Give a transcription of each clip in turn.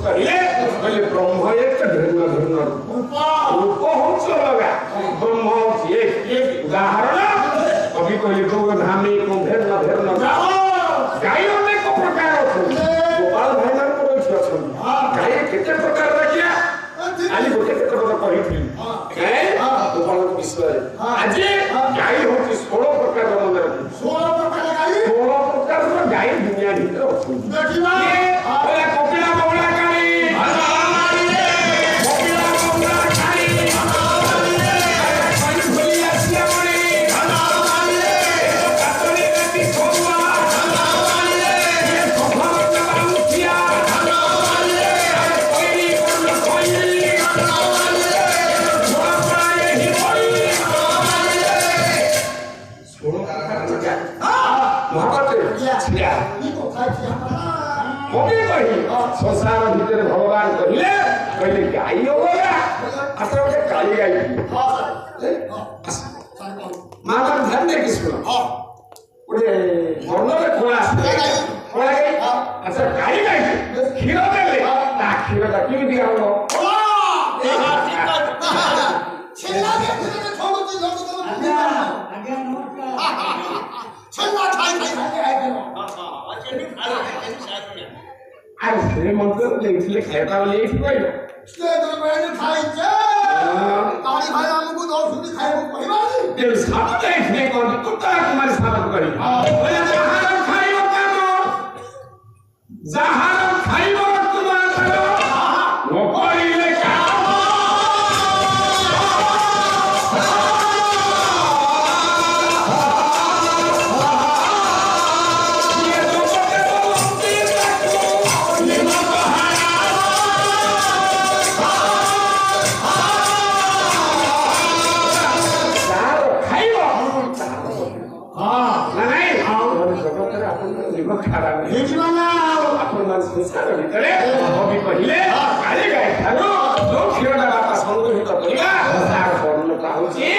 कहिले बोले ब्रह्म एक भिन्न भिन्न रूप होच लगा ब्रह्म एक उदाहरण कवि कहले दो धामी को भिन्न भिन्न गाय अनेक प्रकार अछि गोपाल भाई मान को अछि गाय केते प्रकार रखिया आज गोटे केते प्रकार कहिथिली गाय गोपाल विषय आज गाय होची 16 प्रकार मन रखी 16 प्रकार गाय दुनिया भीतर अछि देखिबा बोला कोकिला बोला काली कोकिला बोला काली पानी भली आसिया मणी कातली काटी खोवा ये भगवान बाउसिया कोई छोड़ाए ही कोई छोड़ो महाभारत छिया कवि कही संसार भीतर भगवान कहले कहले गाई होगा आतर गोटे काली गाई महाभारत ध्यान दे किसको गोटे वर्णरे कोला कोला गाई अच्छा गाई गाई क्षीर देले ता क्षीर ता केमि दिया हो छेला के छोड़ दे आज्ञा नमस्कार छेला खाई अरे श्रीमंत देखले खायता लेट गयो से दरबार खाइছে काली भाई हमको दो सुनी खाइबो पहिबानी ते साथ देखने कोन कुत्ता तुम्हारे साथ करी बोले जहां खाइबो काम जहां खाइबो तुम्हारे करो वो करिले काम संसार भीतर कवि कहले काली गाय थारो जो क्षीरदा बापा संग्रहित करिबा तार वर्णता होची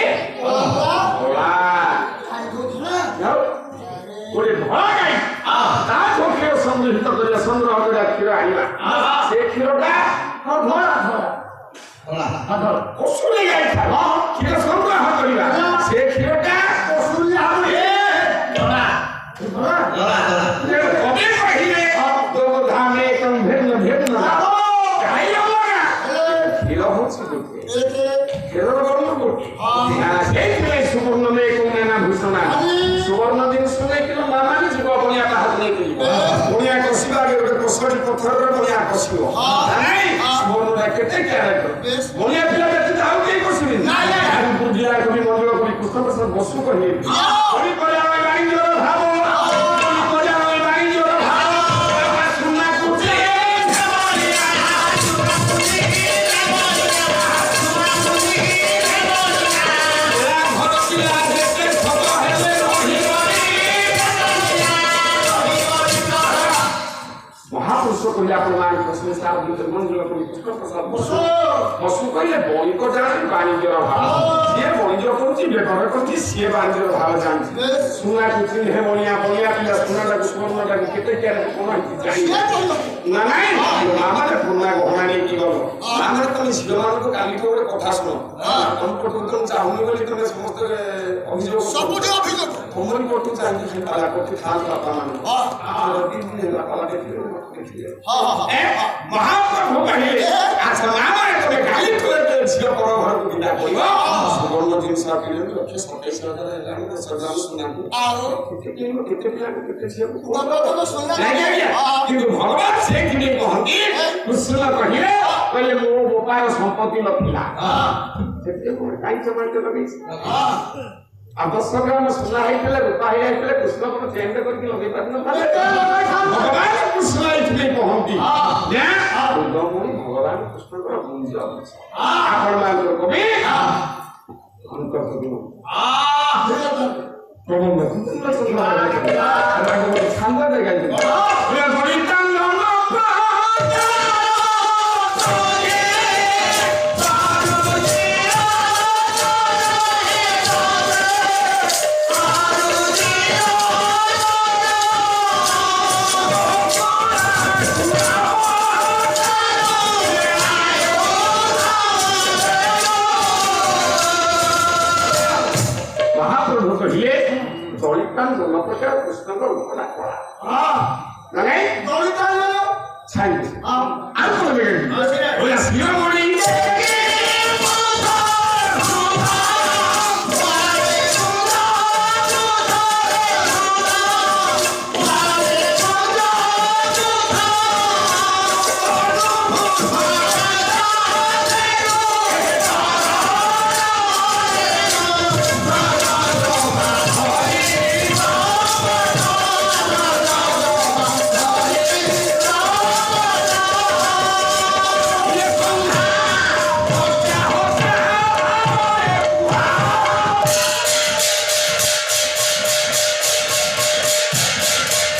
भोला गोटे भोला गाय ता जो क्षीर संग्रहित करिया संग्रह करिया क्षीर आइबा से क्षीरटा भोला भोला कसुली गाय थारो क्षीर संग्रह करिबा से क्षीरटा कसुली आवे भोला भोला कवि कहले धामे कम भिन्न भिन्न गाय होगा क्षीर होची गोटे क्षीर वर्ण गोटे सेइले सुवर्ण में कोना भूषण सुवर्ण दिन सुने कि मामा नि जीव बनिया का हाथ नहीं करी बनिया कसिबा के गोटे कसरी पत्थर रे बनिया कसिबो नाही सुवर्ण केते क्यारेक्टर बनिया पिला बेटी जाऊ के कसिबी नाही बुझिया कवि मंडल कवि कृष्ण प्रसाद बसु कहि कवि कल्या गाई जोर भाबो कहले अपन कृष्ण साहब भीतर मंजुल को कृष्ण प्रसाद बसु बसु कहले बणी को जाने वाणिज्य भाव जे वाणिज्य करछि बेकर करछि से वाणिज्य भाव जानछि सुना कुछ हे बणिया बणिया पिला सुना का सुवर्ण का केते केरे कोन जानि ना नाही मामा ने पुन्ना गहना नै की गलो मामा तो शिवमान को काली को कथा सुनो हम को चाहुनी बोली तुम समस्त अभियोग सब अभियोग हमन को तो चाहिए काला को खान पापा मान हां दिन काला के महाप्रभु कहले अच्छा मामा तबे गाली तोरे झियो पर घर को बिना करिबा सुवर्ण जिंस किले लक्ष्य 27000 लाइन को सजाम सुनाबो आरो केते प्लान केते झियो को सुना किंतु भगवान से किने कहंती कृष्ण कहिले कहले मो गोपाल संपत्ति नथिला सेते को काई समान के लगी अब 10 ग्राम सुना है पहले रुपा है पहले कृष्ण को चेंज करके लगे करना भगवान कृष्ण इतने कहंती ने भगवान कृष्ण को पूजा आपण मान को भी अंतर को दिन प्रभु में छंद दे गए ये बड़ी तंग ଦଳିତାନ ଜନ୍ମ ପ୍ରକାର କୃଷ୍ଣଙ୍କ ରୂପଟା କଳା ହଁ ନାଇଁ ଦଳିତ ଛାଇ ଆଉ କଣ ଦେଖେନି ଶିରୋମଣି